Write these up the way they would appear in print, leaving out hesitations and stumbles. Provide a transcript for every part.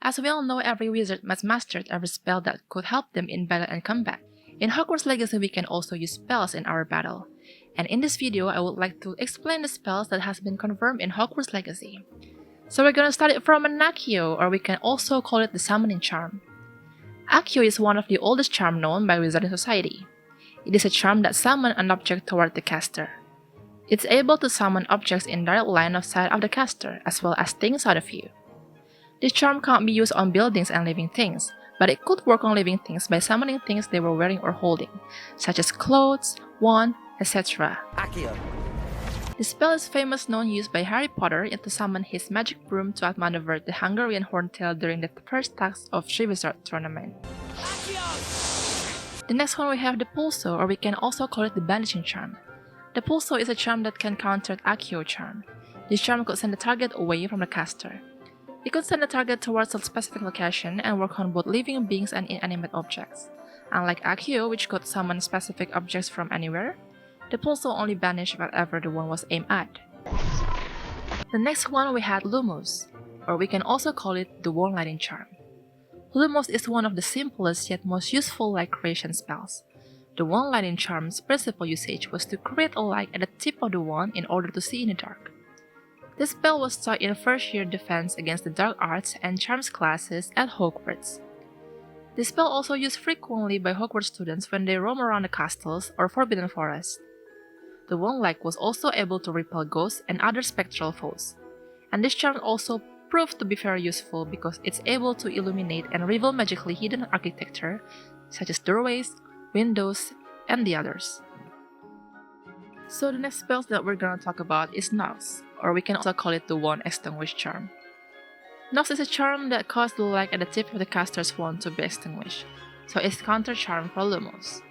As we all know, every wizard must master every spell that could help them in battle and combat. In Hogwarts Legacy, we can also use spells in our battle. And in this video, I would like to explain the spells that has been confirmed in Hogwarts Legacy. So we're gonna start it from an Accio, or we can also call it the Summoning Charm. Accio is one of the oldest charms known by Wizarding Society. It is a charm that summons an object toward the caster. It's able to summon objects in direct line of sight of the caster, as well as things out of view. This charm can't be used on buildings and living things, but it could work on living things by summoning things they were wearing or holding, such as clothes, wand, etc. Accio. The spell is famous known used by Harry Potter to summon his magic broom to outmaneuver the Hungarian Horntail during the first task of Triwizard Tournament. The next one we have Depulso, or we can also call it the Banishing Charm. Depulso is a charm that can counter Accio charm. This charm could send the target away from the caster. It could send the target towards a specific location and work on both living beings and inanimate objects. Unlike Accio, which could summon specific objects from anywhere, Depulso only banished whatever the one was aimed at. The next one we had Lumos, or we can also call it the Wand Lighting Charm. Lumos is one of the simplest yet most useful light creation spells. The Wand Lighting Charm's principal usage was to create a light at the tip of the wand in order to see in the dark. This spell was taught in first-year defense against the dark arts and charms classes at Hogwarts. This spell also used frequently by Hogwarts students when they roam around the castles or Forbidden Forest. The wand light was also able to repel ghosts and other spectral foes, and this charm also proved to be very useful because it's able to illuminate and reveal magically hidden architecture such as doorways, windows, and the others. So the next spell that we're gonna talk about is Nox, or we can also call it the Wand Extinguish Charm. Nox is a charm that causes the light at the tip of the caster's wand to be extinguished, so it's counter charm for Lumos.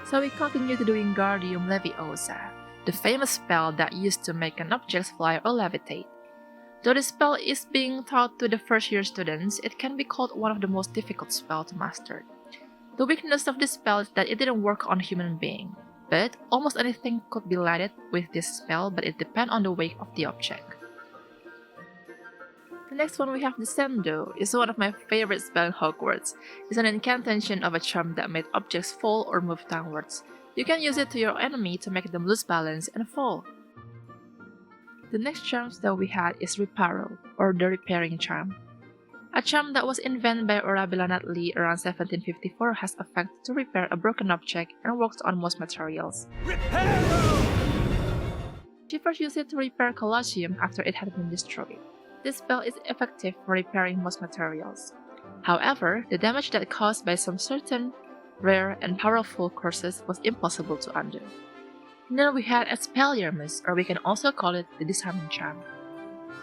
So we continue to the Wingardium Laviosa, the famous spell that used to make an object fly or levitate. Though the spell is being taught to the first-year students, it can be called one of the most difficult spells to master. The weakness of this spell is that it didn't work on a human being, but almost anything could be lighted with this spell, but it depends on the weight of the object. The next one we have Decendo is one of my favorite spells in Hogwarts. It's an incantation of a charm that made objects fall or move downwards. You can use it to your enemy to make them lose balance and fall. The next charm that we had is Reparo, or the Repairing Charm. A charm that was invented by Arabella Nutley around 1754 has effect to repair a broken object and works on most materials. Reparo! She first used it to repair Colosseum after it had been destroyed. This spell is effective for repairing most materials. However, the damage that caused by some certain rare and powerful curses was impossible to undo. And then we had expelliarmus, or we can also call it the Disarming Charm.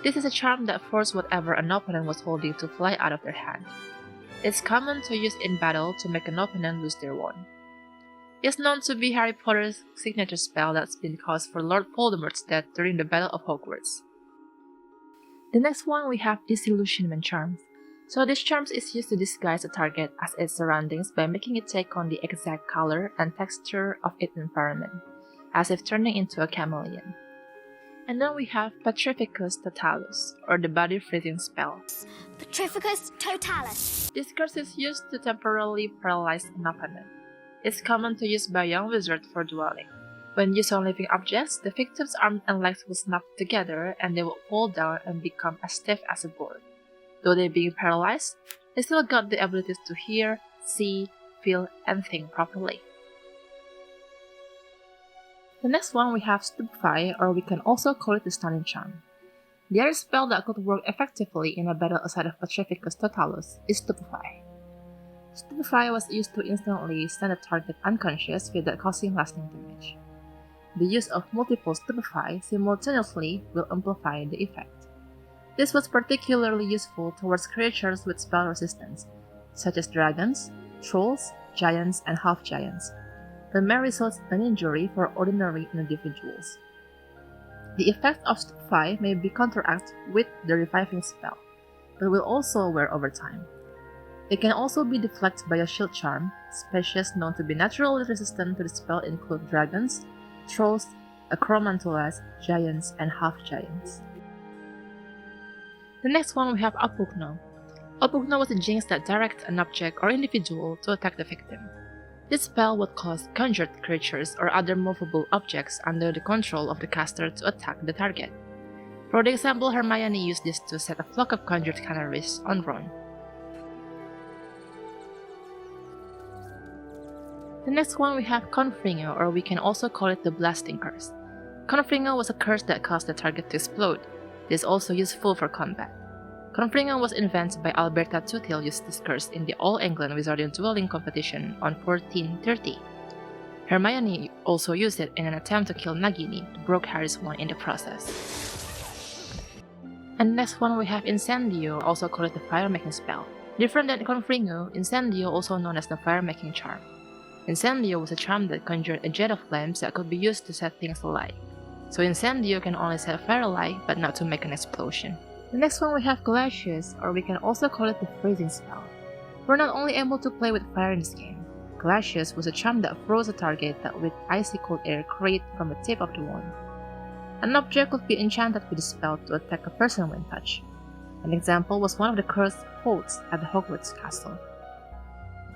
This is a charm that forced whatever an opponent was holding to fly out of their hand. It's common to use in battle to make an opponent lose their wand. It's known to be Harry Potter's signature spell that's been caused for Lord Voldemort's death during the Battle of Hogwarts. The next one we have Disillusionment Charms. So this charm is used to disguise a target as its surroundings by making it take on the exact color and texture of its environment, as if turning into a chameleon. And then we have Petrificus Totalus, or the Body Freezing Spell. Petrificus Totalus. This curse is used to temporarily paralyze an opponent. It's common to use by young wizards for dueling. When used on living objects, the victim's arms and legs will snap together and they will fall down and become as stiff as a board. Though they being paralyzed, they still got the abilities to hear, see, feel, and think properly. The next one we have Stupefy, or we can also call it the Stunning Charm. The other spell that could work effectively in a battle aside of Petrificus Totalus is Stupefy. Stupefy was used to instantly send a target unconscious without causing lasting damage. The use of multiple Stupefy simultaneously will amplify the effect. This was particularly useful towards creatures with spell resistance, such as dragons, trolls, giants, and half-giants, that may result in injury for ordinary individuals. The effect of Stupefy may be counteracted with the Reviving spell, but will also wear over time. It can also be deflected by a shield charm. Species known to be naturally resistant to the spell include dragons, trolls, acromantulas, giants, and half-giants. The next one we have Oppugno. Oppugno was a jinx that directs an object or individual to attack the victim. This spell would cause conjured creatures or other movable objects under the control of the caster to attack the target. For the example, Hermione used this to set a flock of conjured canaries on Ron. The next one we have Confringo, or we can also call it the Blasting Curse. Confringo was a curse that caused the target to explode. It is also useful for combat. Confringo was invented by Alberta Tutil used this curse in the All-England Wizardian Dueling competition on 1430. Hermione also used it in an attempt to kill Nagini, who broke Harry's wand in the process. And next one we have Incendio, also called the Fire-Making Spell. Different than Confringo, Incendio, also known as the Fire-Making Charm. Incendio was a charm that conjured a jet of flames that could be used to set things alight. So Incendio can only set fire alight, but not to make an explosion. The next one we have Glacius, or we can also call it the Freezing Spell. We're not only able to play with fire in this game. Glacius was a charm that froze a target that with icy cold air created from the tip of the wand. An object could be enchanted with the spell to attack a person when touched. An example was one of the cursed forts at the Hogwarts castle.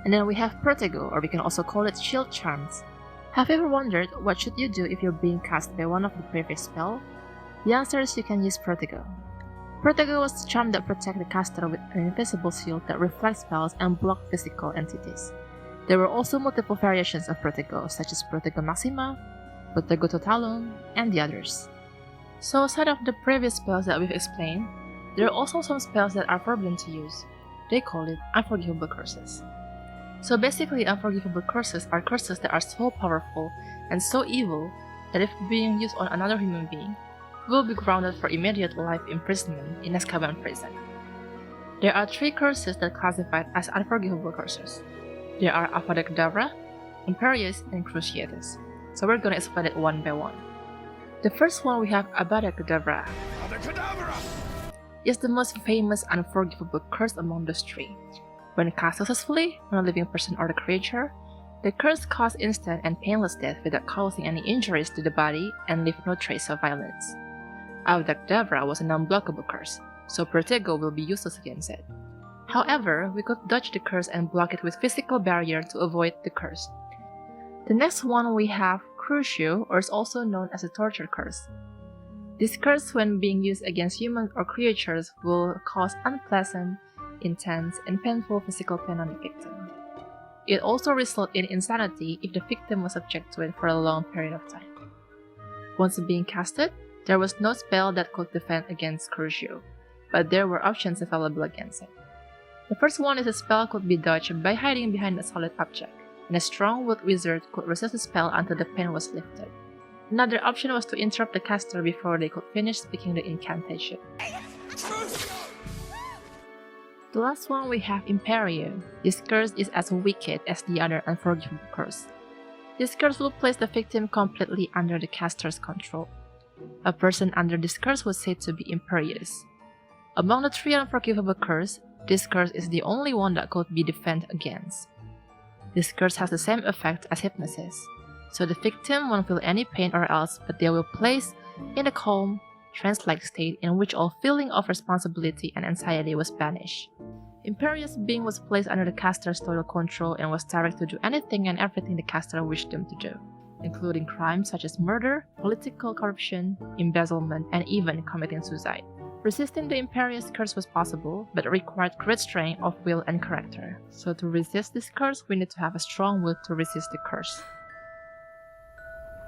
And then we have Protego, or we can also call it Shield Charms. Have you ever wondered what should you do if you're being cast by one of the previous spells? The answer is you can use Protego. Protego was a charm that protects the caster with an invisible shield that reflects spells and blocks physical entities. There were also multiple variations of Protego, such as Protego Maxima, Protego Totalum, and the others. So aside of the previous spells that we've explained, there are also some spells that are forbidden to use. They call it Unforgivable Curses. So basically, Unforgivable Curses are curses that are so powerful and so evil that if being used on another human being, will be grounded for immediate life imprisonment in Azkaban prison. There are 3 curses that are classified as Unforgivable Curses. There are Avada Kedavra, Imperio, and Crucio. So we're gonna explain it one by one. The first one we have Avada Kedavra. It's the most famous Unforgivable Curse among those 3. When cast successfully on a living person or the creature, the curse causes instant and painless death without causing any injuries to the body and leave no trace of violence. Avada Kedavra was a non-blockable curse, so Protego will be useless against it. However, we could dodge the curse and block it with physical barrier to avoid the curse. The next one we have Crucio, or is also known as a torture curse. This curse, when being used against humans or creatures, will cause unpleasant, intense, and painful physical pain on the victim. It also results in insanity if the victim was subject to it for a long period of time. Once being casted, there was no spell that could defend against Crucio, but there were options available against it. The first one is a spell could be dodged by hiding behind a solid object, and a strong-willed wizard could resist the spell until the pain was lifted. Another option was to interrupt the caster before they could finish speaking the incantation. The last one we have Imperio. This curse is as wicked as the other Unforgivable Curse. This curse will place the victim completely under the caster's control. A person under this curse was said to be imperious. Among the 3 Unforgivable Curses, this curse is the only one that could be defended against. This curse has the same effect as hypnosis, so the victim won't feel any pain or else, but they will place in a calm, trance-like state in which all feeling of responsibility and anxiety was banished. Imperious being was placed under the caster's total control and was directed to do anything and everything the caster wished them to do, including crimes such as murder, political corruption, embezzlement, and even committing suicide. Resisting the Imperious curse was possible, but it required great strength of will and character. So to resist this curse, we need to have a strong will to resist the curse.